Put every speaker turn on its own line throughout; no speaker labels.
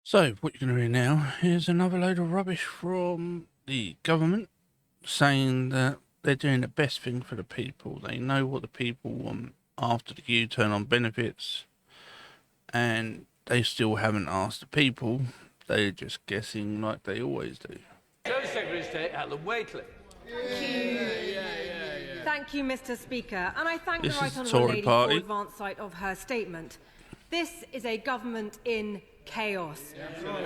So, what you're going to hear now is another load of rubbish from the government saying that they're doing the best thing for the people. They know what the people want after the U-turn on benefits, and they still haven't asked the people. They're just guessing like they always do.
Service Secretary of State Alan Wakely.
Thank you, Mr. Speaker, and I thank
This
the Right
is the
Honourable
Tory
Lady
party.
for advance sight of her statement. This is a government in chaos.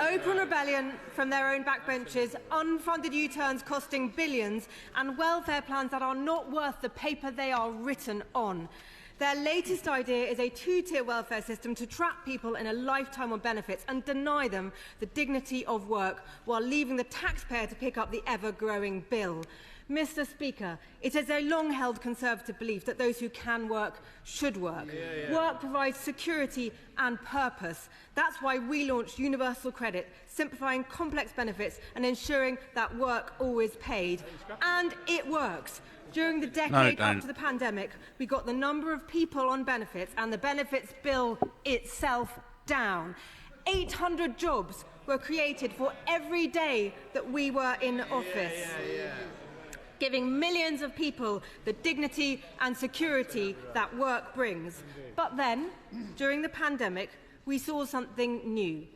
Open rebellion from their own backbenches, unfunded U-turns costing billions, and welfare plans that are not worth the paper they are written on. Their latest idea is a two-tier welfare system to trap people in a lifetime of benefits and deny them the dignity of work while leaving the taxpayer to pick up the ever-growing bill. Mr. Speaker, it is a long-held Conservative belief that those who can work should work. Work provides security and purpose. That's why we launched universal credit, simplifying complex benefits and ensuring that work always paid. And it works. During the decade up to the pandemic, we got the number of people on benefits and the benefits bill itself down. 800 jobs were created for every day that we were in office, giving millions of people the dignity and security that work brings. But then, during the pandemic, we saw something new.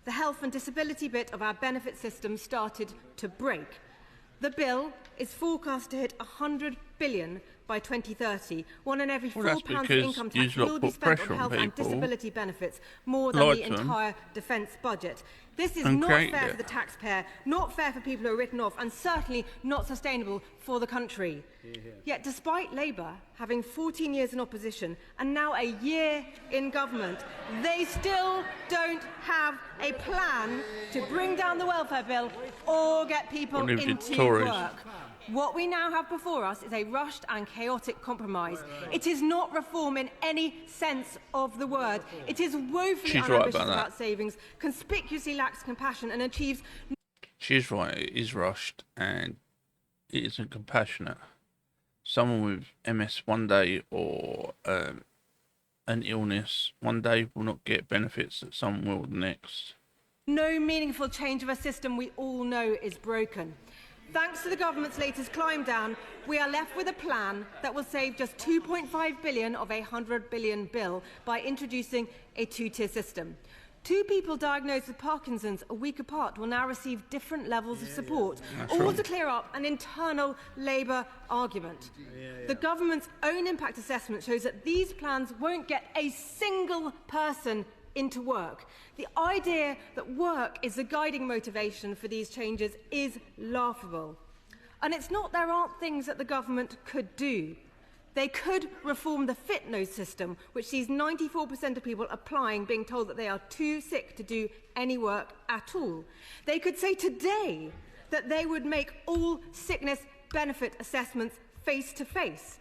The health and disability bit of our benefit system started to break. The bill is forecast to hit £100 billion by 2030. One in every £4 of income tax will be spent on health and disability benefits, more than the entire defence budget. This is not fair for the taxpayer, not fair for people who are written off, and certainly not sustainable for the country. Yet, despite Labour having 14 years in opposition and now a year in government, they still don't have a plan to bring down the welfare bill or get people into work. What we now have before us is a rushed and chaotic compromise. It is not reform in any sense of the word. It is woefully unambitious about savings, conspicuously lacks compassion and achieves...
She's right, it is rushed and it isn't compassionate. Someone with MS one day or an illness one day will not get benefits that someone will the next.
No meaningful change of a system we all know is broken. Thanks to the government's latest climb down, we are left with a plan that will save just £2.5 billion of a £100 billion bill by introducing a two-tier system. Two people diagnosed with Parkinson's a week apart will now receive different levels of support, all to clear up an internal Labour argument. The government's own impact assessment shows that these plans won't get a single person into work. The idea that work is the guiding motivation for these changes is laughable. And it's not there aren't things that the government could do. They could reform the fit nose system, which sees 94% of people applying being told that they are too sick to do any work at all. They could say today that they would make all sickness benefit assessments face-to-face.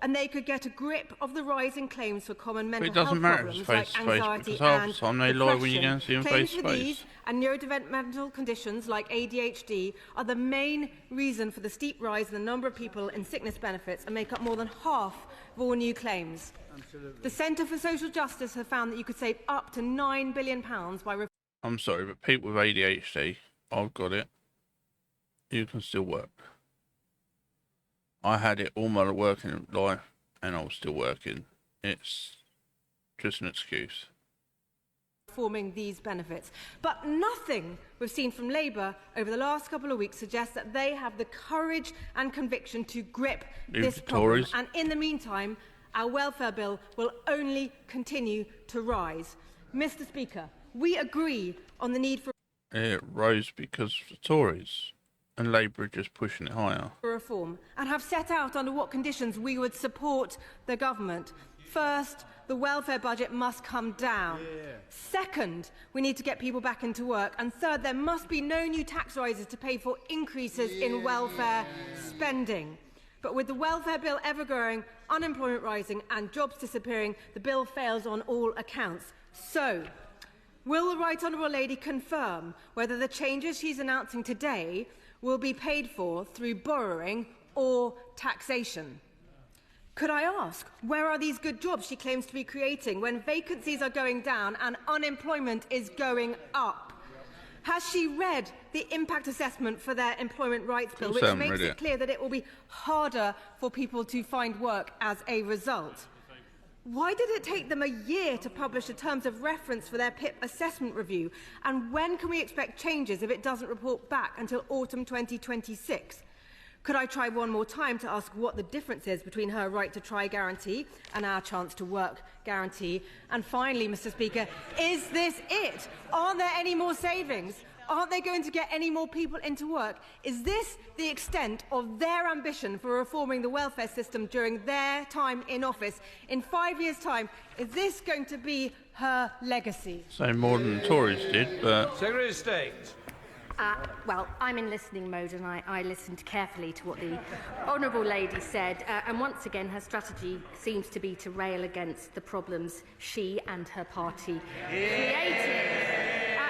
And they could get a grip of the rising claims for common mental health problems like anxiety and depression. Claims for these and neurodevelopmental conditions like ADHD are the main reason for the steep rise in the number of people in sickness benefits and make up more than half of all new claims. The Centre for Social Justice have found that you could save up to £9 billion by...
I'm sorry, but people with ADHD, I've got it, you can still work. I had it all my working life and I was still working. It's just an excuse.
Reforming these benefits. But nothing we've seen from Labour over the last couple of weeks suggests that they have the courage and conviction to grip this problem. And in the meantime, our welfare bill will only continue to rise. Mr. Speaker, we agree on the need for...
It rose because of the Tories. And Labour are just pushing it higher.
...reform, and have set out under what conditions we would support the government. First, the welfare budget must come down. Second, we need to get people back into work. And third, there must be no new tax rises to pay for increases in welfare spending. But with the welfare bill ever growing, unemployment rising and jobs disappearing, the bill fails on all accounts. So, will the Right Honourable Lady confirm whether the changes she's announcing today will be paid for through borrowing or taxation? Could I ask, where are these good jobs she claims to be creating when vacancies are going down and unemployment is going up? Has she read the impact assessment for their employment rights bill,
Of course
which
I haven't
makes
read
it clear that it will be harder for people to find work as a result? Why did it take them a year to publish the terms of reference for their PIP assessment review? And when can we expect changes if it doesn't report back until autumn 2026? Could I try one more time to ask what the difference is between her right to try guarantee and our chance to work guarantee? And finally, Mr. Speaker, is this it? Aren't there any more savings? Aren't they going to get any more people into work? Is this the extent of their ambition for reforming the welfare system during their time in office? In 5 years' time, is this going to be her legacy?
So more than the Tories did, but...
Secretary of State.
Well, I'm in listening mode and I listened carefully to what the honourable lady said, and once again her strategy seems to be to rail against the problems she and her party created.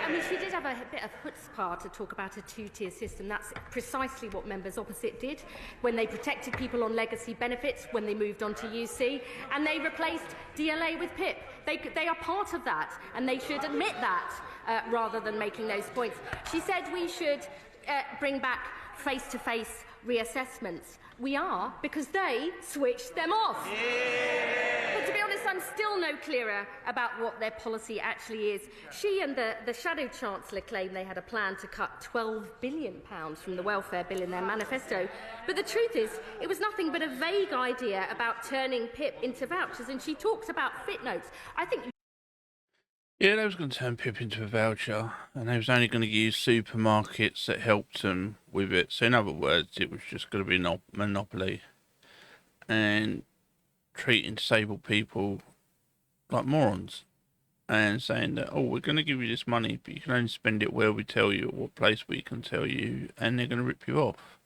I mean, she did have a bit of chutzpah to talk about a two-tier system. That's precisely what members opposite did when they protected people on legacy benefits, when they moved on to UC, and they replaced DLA with PIP. They are part of that, and they should admit that rather than making those points. She said we should bring back face-to-face reassessments. We are, because they switched them off. But to be honest, I'm still no clearer about what their policy actually is. She and the Shadow Chancellor claim they had a plan to cut £12 billion from the welfare bill in their manifesto. But the truth is, it was nothing but a vague idea about turning PIP into vouchers, and she talks about footnotes. I think...
Yeah, they was going to turn PIP into a voucher, and they was only going to use supermarkets that helped them with it. So in other words, it was just going to be a monopoly, and treating disabled people like morons, and saying that, oh, we're going to give you this money, but you can only spend it where we tell you, or what place we can tell you, and they're going to rip you off.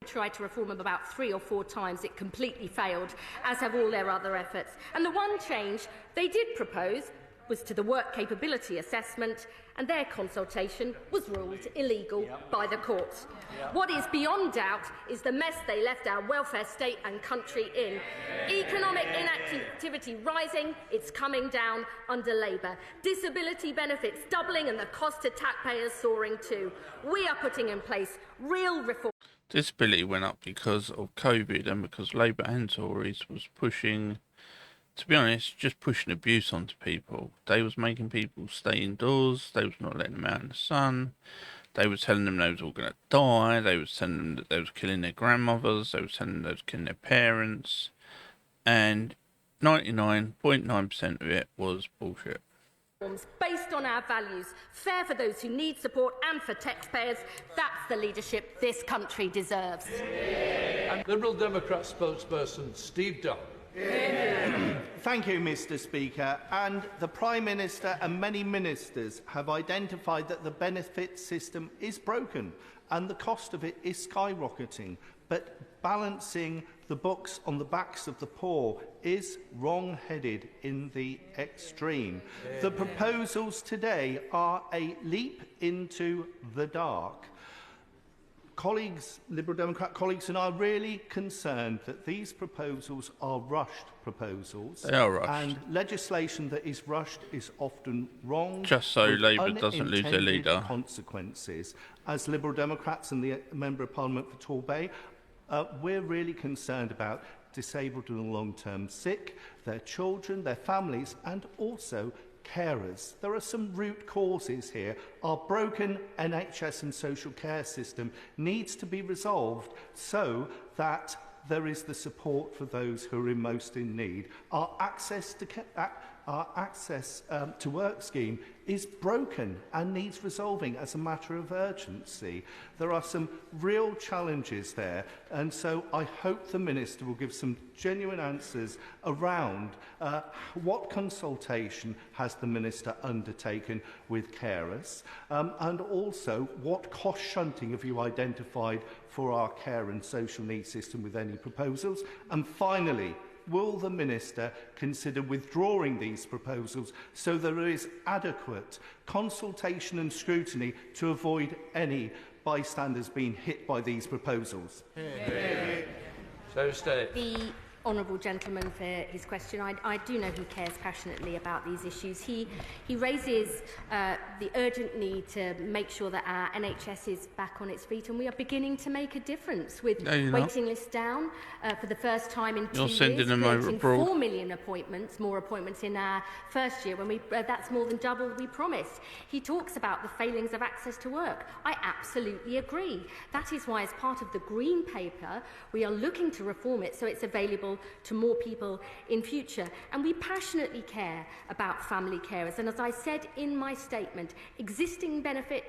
Tried to reform them about 3 or 4 times. It completely failed, as have all their other efforts. And the one change they did propose was to the work capability assessment, and their consultation was ruled illegal by the courts. What is beyond doubt is the mess they left our welfare state and country in. Economic inactivity rising, it's coming down under Labour. Disability benefits doubling and the cost to taxpayers soaring too. We are putting in place real reform.
Disability went up because of COVID and because Labour and Tories was pushing, to be honest, just pushing abuse onto people. They was making people stay indoors. They was not letting them out in the sun. They were telling them they was all going to die. They was telling them that they was killing their grandmothers. They was telling them they was killing their parents. And 99.9% of it was bullshit.
Based on our values, fair for those who need support and for taxpayers. That's the leadership this country deserves.
And Liberal Democrat spokesperson Steve Dunn.
Thank you, Mr. Speaker. And the Prime Minister and many ministers have identified that the benefit system is broken and the cost of it is skyrocketing. But balancing the books on the backs of the poor is wrong-headed in the extreme. The proposals today are a leap into the dark. Colleagues, Liberal Democrat colleagues, and I are really concerned that these proposals are rushed proposals.
They are rushed.
And legislation that is rushed is often wrong.
Just so
with
Labour doesn't lose their
unintended
leader.
Consequences. As Liberal Democrats and the Member of Parliament for Torbay, we're really concerned about disabled and long-term sick, their children, their families, and also carers. There are some root causes here. Our broken NHS and social care system needs to be resolved so that there is the support for those who are most in need. Our access to work scheme is broken and needs resolving as a matter of urgency. There are some real challenges there, and so I hope the Minister will give some genuine answers around what consultation has the Minister undertaken with carers, and also what cost shunting have you identified for our care and social needs system with any proposals. And finally, will the Minister consider withdrawing these proposals so there is adequate consultation and scrutiny to avoid any bystanders being hit by these proposals?
So State.
The honourable gentleman for his question. I do know he cares passionately about these issues. He raises the urgent need to make sure that our NHS is back on its feet, and we are beginning to make a difference with waiting lists down for the first time in 2 years,
sending them over
creating
abroad.
4 million more appointments in our first year, when that's more than double we promised. He talks about the failings of access to work. I absolutely agree. That is why, as part of the Green Paper, we are looking to reform it so it's available to more people in future. And we passionately care about family carers. And as I said in my statement, existing benefit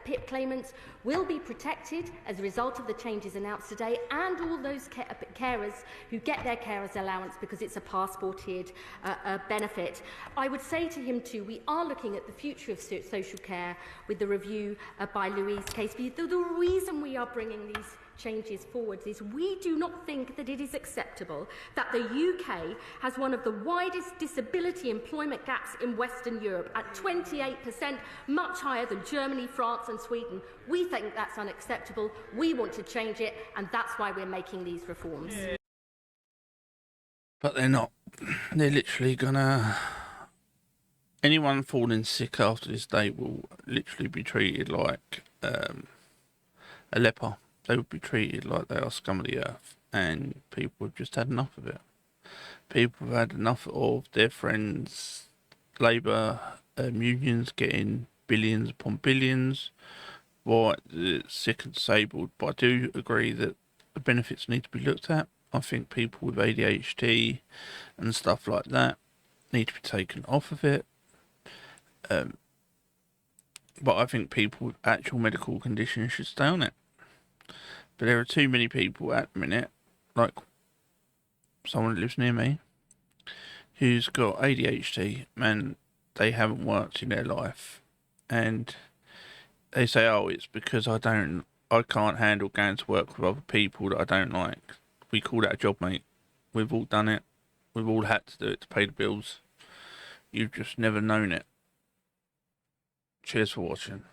PIP claimants will be protected as a result of the changes announced today, and all those carers who get their carers allowance because it's a passport-tiered benefit. I would say to him too, we are looking at the future of social care with the review by Louise Caseby. The reason we are bringing these changes forwards is we do not think that it is acceptable that the UK has one of the widest disability employment gaps in Western Europe at 28%, much higher than Germany, France and Sweden. We think that's unacceptable. We want to change it, and that's why we're making these reforms.
But they're not. They're literally gonna... Anyone falling sick after this date will literally be treated like a leper. They would be treated like they are scum of the earth, and people have just had enough of it. People have had enough of their friends, Labour unions getting billions upon billions, while the sick and disabled. But I do agree that the benefits need to be looked at. I think people with ADHD and stuff like that need to be taken off of it. But I think people with actual medical conditions should stay on it. But there are too many people at the minute, like someone that lives near me, who's got ADHD, and they haven't worked in their life. And they say, oh, it's because I can't handle going to work with other people that I don't like. We call that a job, mate. We've all done it. We've all had to do it to pay the bills. You've just never known it. Cheers for watching.